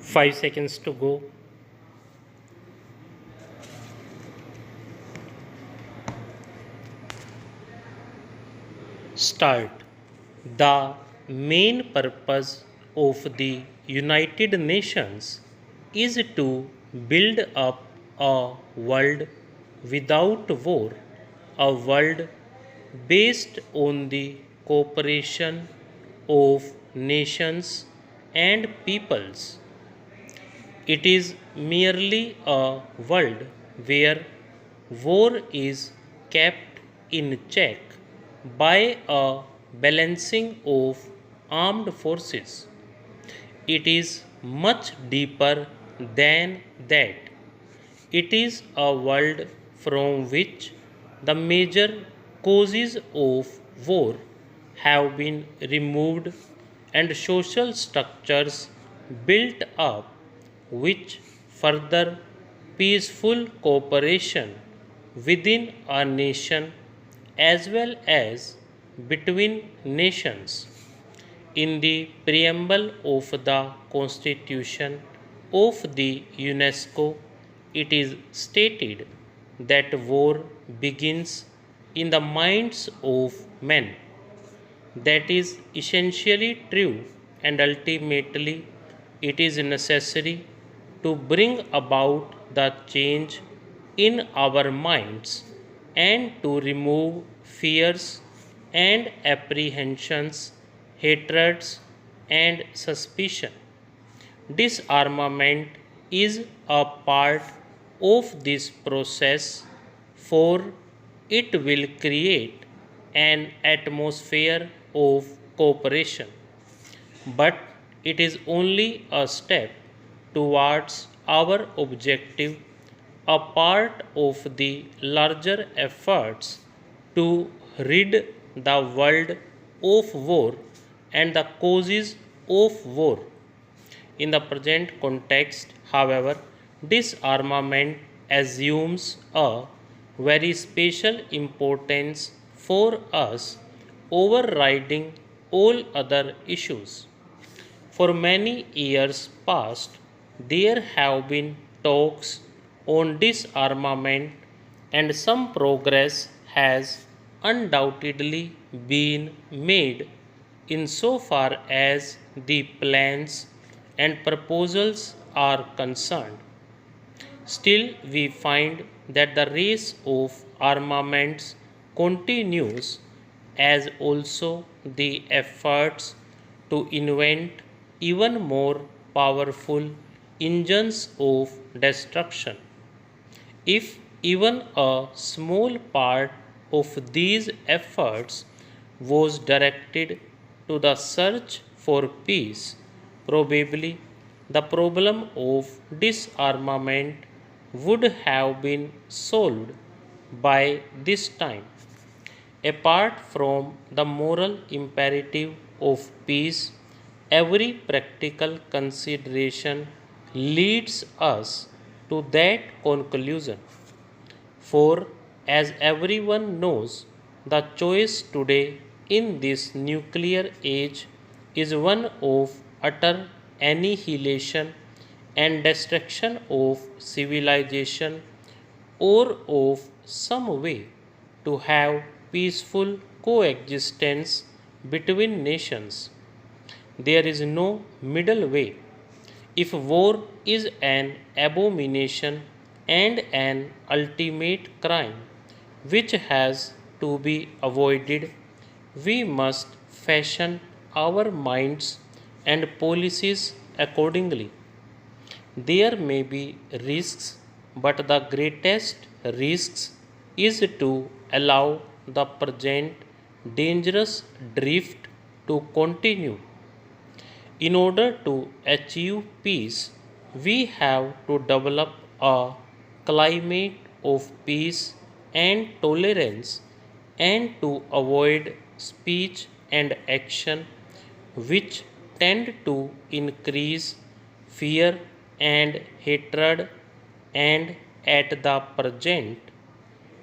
5 seconds to go. Start. The main purpose of the United Nations is to build up a world without war, a world based on the cooperation of nations and peoples. It is merely a world where war is kept in check by a balancing of armed forces. It is much deeper than that. It is a world from which the major causes of war have been removed and social structures built up which further peaceful cooperation within a nation as well as between nations. In the preamble of the Constitution of the UNESCO, it is stated that war begins in the minds of men. That is essentially true, and ultimately, it is necessary to bring about the change in our minds and to remove fears and apprehensions, hatreds, and suspicion. Disarmament is a part of this process, for it will create an atmosphere of cooperation. But it is only a step towards our objective, a part of the larger efforts to rid the world of war and the causes of war. In the present context, however, disarmament assumes a very special importance for us, overriding all other issues. For many years past, there have been talks on disarmament, and some progress has undoubtedly been made insofar as the plans and proposals are concerned. Still, we find that the race of armaments continues, as also the efforts to invent even more powerful engines of destruction. If even a small part of these efforts was directed to the search for peace, probably the problem of disarmament would have been solved by this time. Apart from the moral imperative of peace, every practical consideration leads us to that conclusion. For, as everyone knows, the choice today in this nuclear age is one of utter annihilation and destruction of civilization, or of some way to have peaceful coexistence between nations. There is no middle way. If war is an abomination and an ultimate crime which has to be avoided, we must fashion our minds and policies accordingly. There may be risks, but the greatest risks is to allow the present dangerous drift to continue. In order to achieve peace, we have to develop a climate of peace and tolerance, and to avoid speech and action which tend to increase fear and hatred, and at the present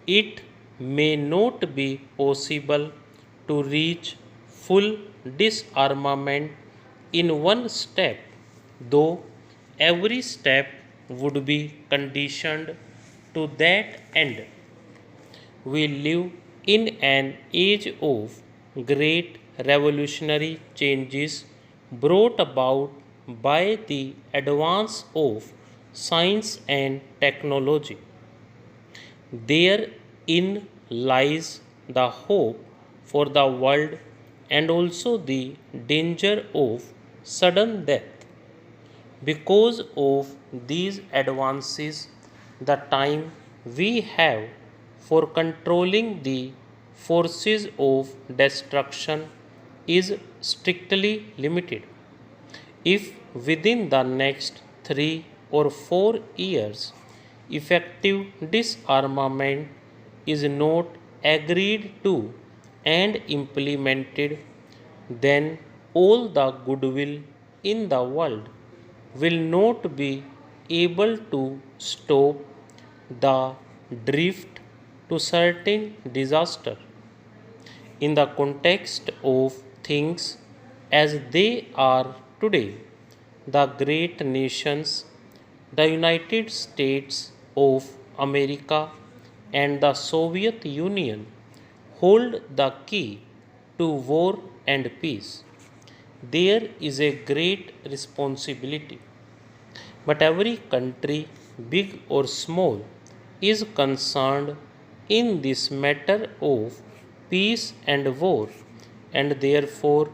it may not be possible to reach full disarmament in one step, though every step would be conditioned to that end. We live in an age of great revolutionary changes brought about by the advance of science and technology. Therein lies the hope for the world and also the danger of sudden death. Because of these advances, the time we have for controlling the forces of destruction is strictly limited. If within the next 3 or 4 years effective disarmament is not agreed to and implemented, then all the goodwill in the world will not be able to stop the drift to certain disaster. In the context of things as they are today, the great nations, the United States of America and the Soviet Union, hold the key to war and peace. There is a great responsibility. But every country, big or small, is concerned in this matter of peace and war, and therefore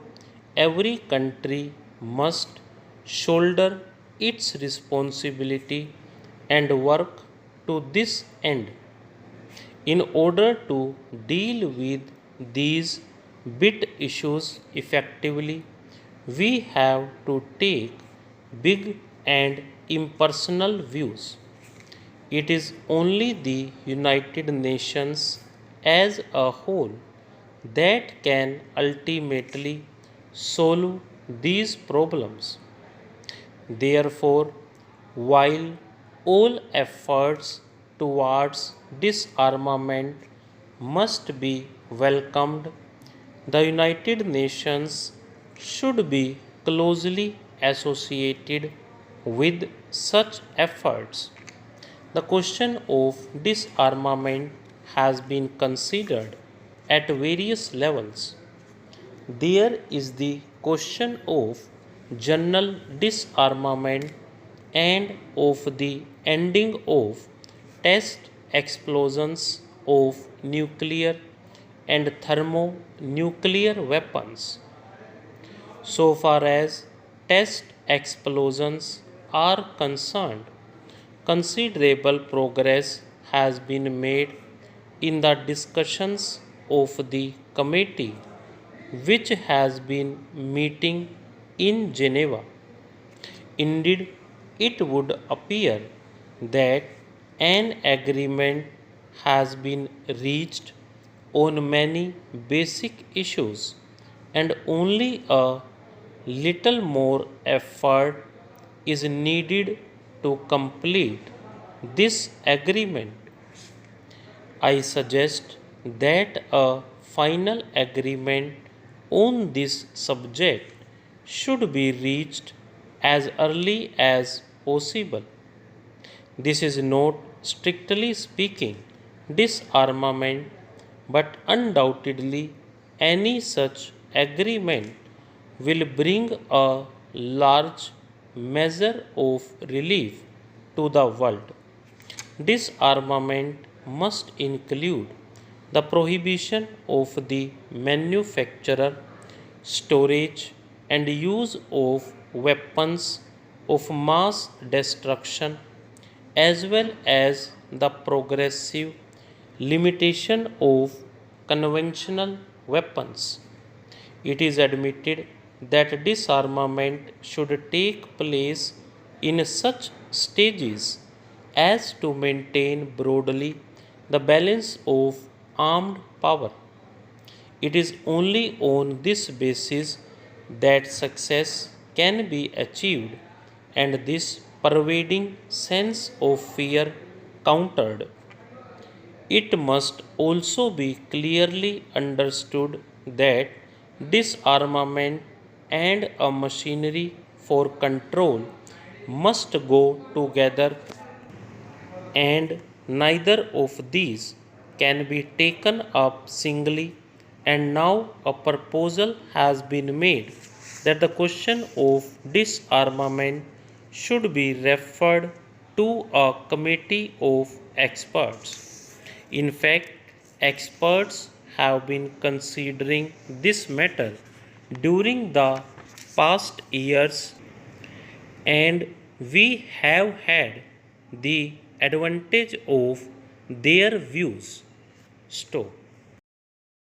every country must shoulder its responsibility and work to this end. In order to deal with these bit issues effectively, we have to take big and impersonal views. It is only the United Nations as a whole that can ultimately solve these problems. Therefore, while all efforts towards disarmament must be welcomed, the United Nations should be closely associated with such efforts. The question of disarmament has been considered at various levels. There is the question of general disarmament and of the ending of test explosions of nuclear and thermonuclear weapons. So far as test explosions are concerned, considerable progress has been made in the discussions of the committee which has been meeting in Geneva. Indeed, it would appear that an agreement has been reached on many basic issues, and only a little more effort is needed to complete this agreement. I suggest that a final agreement on this subject should be reached as early as possible. This is not, strictly speaking, disarmament, but undoubtedly any such agreement will bring a large measure of relief to the world. Disarmament must include the prohibition of the manufacture, storage, and use of weapons of mass destruction, as well as the progressive limitation of conventional weapons. It is admitted that disarmament should take place in such stages as to maintain broadly the balance of armed power. It is only on this basis that success can be achieved and this pervading sense of fear countered. It must also be clearly understood that disarmament and a machinery for control must go together, and neither of these can be taken up singly. And now a proposal has been made that the question of disarmament should be referred to a committee of experts. In fact, experts have been considering this matter during the past years, and we have had the advantage of their views. Stop.